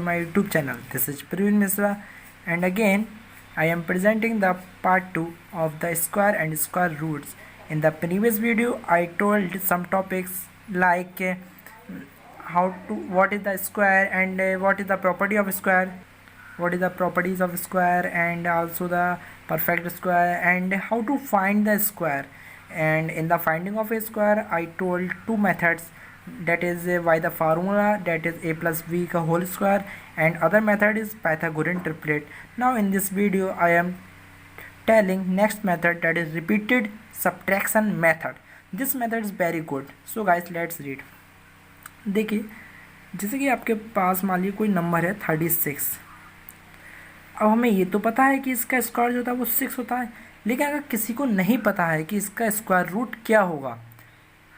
my YouTube channel. This is Praveen Misra, and again I am presenting the part 2 of the square and square roots. In the previous video I told some topics like what is the square and what is the property of square, what is the properties of square, and also the perfect square, and how to find the square. And in the finding of a square I told two methods, that is by the formula, that is a plus b का whole square, and other method is Pythagorean triplet. Now in this video I am telling next method, that is repeated subtraction method. This method is very good. So guys, let's read. देखिए, जैसे कि आपके पास मान लीजिए कोई number है 36। अब हमें ये तो पता है कि इसका स्क्वायर जो होता है वो 6 होता है, लेकिन अगर किसी को नहीं पता है कि इसका स्क्वायर रूट क्या होगा,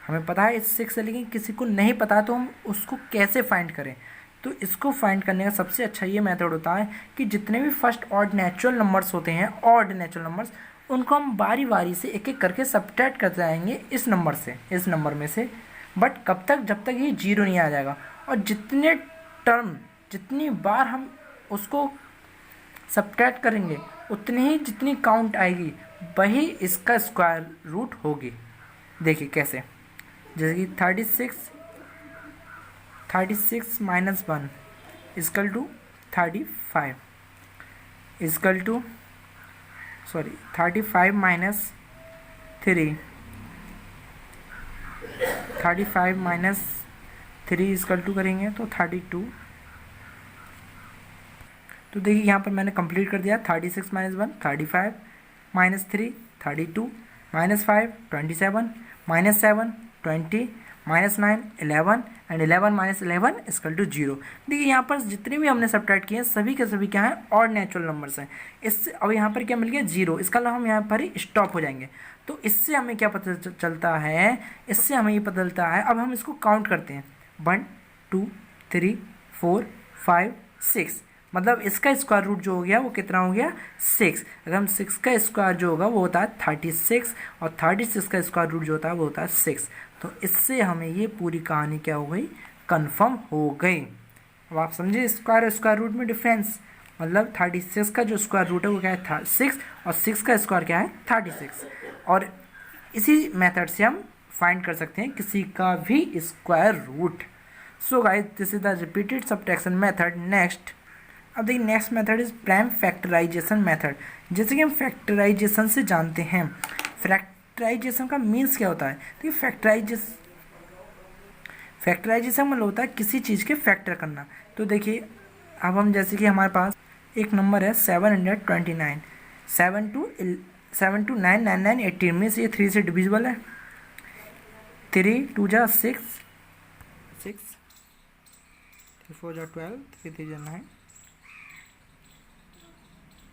हमें पता है इस 6 है लेकिन किसी को नहीं पता, तो हम उसको कैसे फाइंड करें। तो इसको फाइंड करने का सबसे अच्छा ये मेथड होता है कि जितने भी फर्स्ट ऑड नेचुरल नंबर्स होते हैं, ऑड नेचुरल नंबर्स, उनको हम बारी बारी से एक एक करके सब्ट्रैक्ट करते जाएंगे इस नंबर से, इस नंबर में से। बट कब तक? जब तक ये 0 नहीं आ जाएगा। और जितने टर्म, जितनी बार हम उसको सब्ट्रैक्ट करेंगे, उतनी ही जितनी काउंट आएगी वही इसका स्क्वायर रूट होगी। देखिए कैसे, जैसे कि 36 minus 1 equal to 35 equal to 35 minus 3, 35 minus 3 equal to करेंगे तो 32। तो देखिए यहाँ पर मैंने कंप्लीट कर दिया। 36 minus 1 35 minus 3 32 minus 5 27 minus 7 20 minus 9 11 and 11 minus 11 equal to 0। देखिए यहाँ पर जितने भी हमने सब्ट्रैक्ट किए हैं सभी के सभी क्या हैं? ऑड नेचुरल नंबर्स हैं। इससे अब यहाँ पर क्या मिल गया? 0। इसका मतलब हम यहाँ पर ही स्टॉप हो जाएंगे। तो इससे हमें क्या पता चलता है? इससे हमें ये पता चलता है, अब हम इसको काउंट करते हैं, 1 2 3 4 5 6, मतलब इसका स्क्वायर रूट जो हो गया वो कितना हो गया? 6। अगर हम 6 का स्क्वायर जो होगा वो होता है 36, और 36 का स्क्वायर रूट जो होता है वो होता है 6। तो इससे हमें ये पूरी कहानी क्या हो गई? कंफर्म हो गई। अब आप समझे स्क्वायर और स्क्वायर रूट में डिफरेंस, मतलब 36 का जो स्क्वायर रूट है वो क्या है? 6, और 6 का स्क्वायर क्या है? 36। और इसी मेथड से हम फाइंड कर सकते हैं किसी का भी square root. So guys, this is the repeated subtraction method. Next, अब देखिए next method is prime factorisation method. जैसे कि हम फैक्टराइजेशन से जानते हैं, फैक्टराइजेशन का मीन्स क्या होता है? देखिए फैक्टराइजेशन मतलब होता है किसी चीज़ के फैक्टर करना। तो देखिए अब हम, जैसे कि हमारे पास एक नंबर है 729, 7 to 9 9 9 18 में से ये 3 से डिविजिबल है। 3 2 जा 6, 3 4 जा 12, 3 3 जा 9।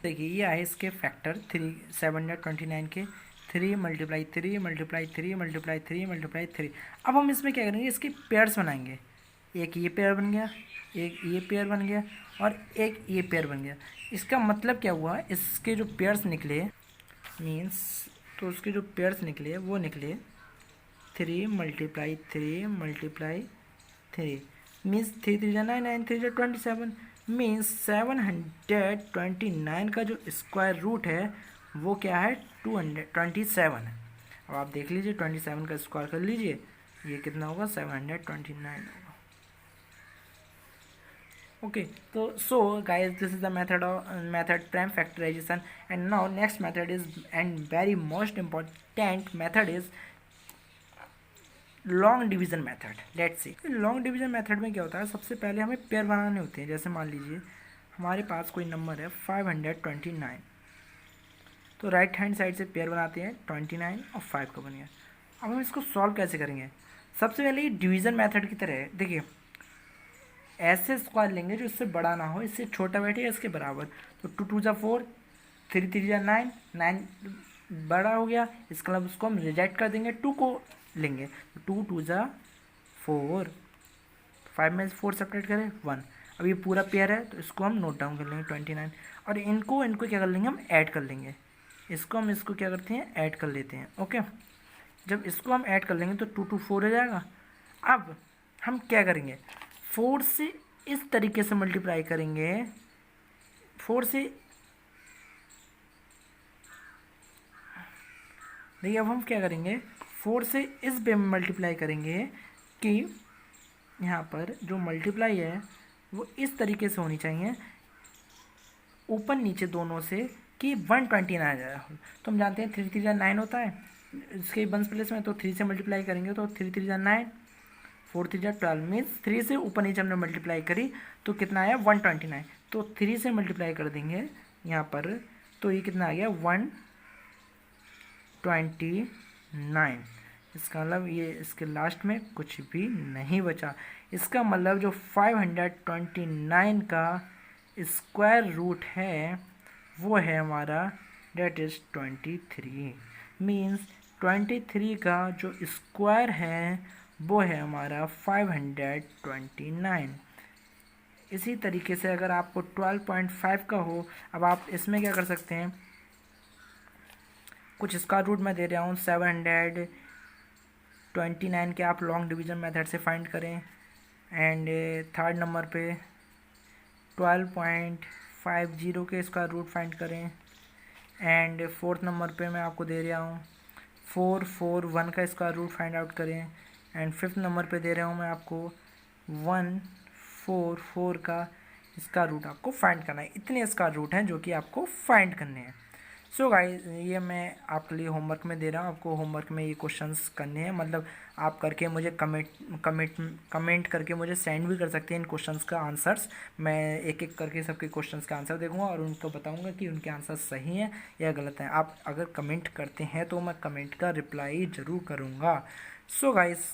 देखिए ये आए इसके फैक्टर 3, 729 के 3 मल्टीप्लाई 3 मल्टीप्लाई 3 मल्टीप्लाई 3 मल्टीप्लाई 3। अब हम इसमें क्या करेंगे? इसके पेयर्स बनाएंगे। एक ये पेयर बन गया, एक ये पेयर बन गया, और एक ये पेयर बन गया। इसका मतलब क्या हुआ? इसके जो पेयर्स निकले मीन्स, तो उसके जो पेयर्स निकले वो निकले 3 मल्टीप्लाई 3 मल्टीप्लाई 3 मीन्स 3 3 जा 9 9 3 जा 27 मीन्स 729 का जो स्क्वायर रूट है वो क्या है? 227 है। अब आप देख लीजिए 27 का स्क्वायर कर लीजिए, ये कितना होगा? 729 होगा। ओके, तो so guys, this is the method prime factorisation. And now next method is, and very most important method is long division method. Let's see, long division method में क्या होता है? सबसे पहले हमें पेयर बनाने होते हैं। जैसे मान लीजिए हमारे पास कोई नंबर है 529, तो राइट हैंड साइड से पेयर बनाते हैं, 29 और 5 का बन गया। अब हम इसको सॉल्व कैसे करेंगे? सबसे पहले ये डिवीजन मेथड की तरह है। देखिए ऐसे स्क्वायर लेंगे जो इससे बड़ा ना हो, इससे छोटा बैठे या इसके बराबर। तो 2 2 जा 4, 3 3 जा 9 9 बड़ा हो गया, इसका मतलब उसको हम रिजेक्ट कर देंगे, 2 को लेंगे। 2 2 जा 4, 5 में 4 सेपरेट करें 1। अब ये पूरा पेयर है तो इसको हम नोट डाउन कर लेंगे 29, और इनको क्या कर लेंगे? हम ऐड कर लेंगे। इसको क्या करते हैं? ऐड कर लेते हैं। ओके, जब इसको हम ऐड कर लेंगे तो 2 2 4 हो जाएगा। अब हम क्या करेंगे? 4 से इस तरीके से मल्टीप्लाई करेंगे 4 से। देखिए अब हम क्या करेंगे, 4 से इस वे में मल्टीप्लाई करेंगे कि यहाँ पर जो मल्टीप्लाई है वो इस तरीके से होनी चाहिए, ऊपर नीचे दोनों से, कि 129 आ जाए। तो हम जानते हैं 3 3 9 होता है इसके वंस प्लेस में, तो 3 से मल्टीप्लाई करेंगे तो 3 3 9, 4 3 12 मीन्स 3 से ऊपर नीचे हमने मल्टीप्लाई करी तो कितना आया 129। तो 3 से मल्टीप्लाई कर देंगे यहाँ पर, तो ये कितना आ गया 129। इसका मतलब ये इसके लास्ट में कुछ भी नहीं बचा। इसका मतलब जो 529 का स्क्वायर रूट है वो है हमारा डेट इज़ 23। मीन्स 23 का जो स्क्वायर है वो है हमारा 529। इसी तरीके से अगर आपको 12.5 का हो, अब आप इसमें क्या कर सकते हैं, कुछ स्क्वायर रूट में दे रहा हूँ 729 के आप लॉन्ग डिवीज़न मेथड से फाइंड करें। एंड थर्ड नंबर पे 12.50 के स्क्वायर रूट फाइंड करें। एंड फोर्थ नंबर पे मैं आपको दे रहा हूँ 441 का स्क्वायर रूट फाइंड आउट करें। एंड फिफ्थ नंबर पे दे रहा हूँ मैं आपको 144 का स्क्वायर रूट आपको फाइंड करना है। इतने स्क्वायर रूट हैं जो कि आपको फाइंड करने हैं। सो गाइस ये मैं आपके लिए होमवर्क में दे रहा हूँ, आपको होमवर्क में ये क्वेश्चंस करने हैं, मतलब आप करके मुझे कमेंट करके मुझे सेंड भी कर सकते हैं इन क्वेश्चंस का आंसर्स। मैं एक एक करके सबके क्वेश्चंस का आंसर देखूंगा और उनको बताऊंगा कि उनके आंसर सही हैं या गलत हैं। आप अगर कमेंट करते हैं तो मैं कमेंट का रिप्लाई ज़रूर करूँगा। So guys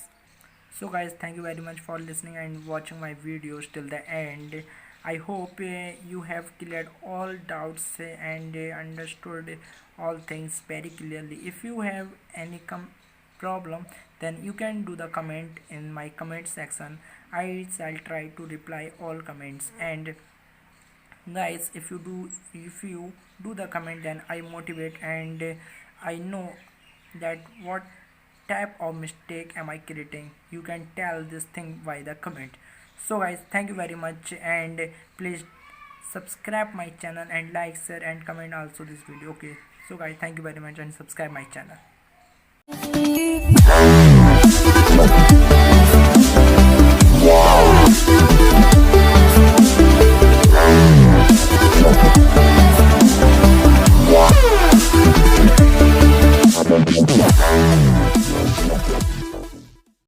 thank you very much for listening and watching my videos till the end. I hope you have cleared all doubts and understood all things very clearly. If you have any problem, then you can do the comment in my comment section. I shall try to reply all comments. And guys, if you do the comment, then I motivate and I know that what type of mistake am I creating. You can tell this thing by the comment. So guys, thank you very much and please subscribe my channel and like, share and comment also this video. Okay, so guys, thank you very much and subscribe my channel. Wow.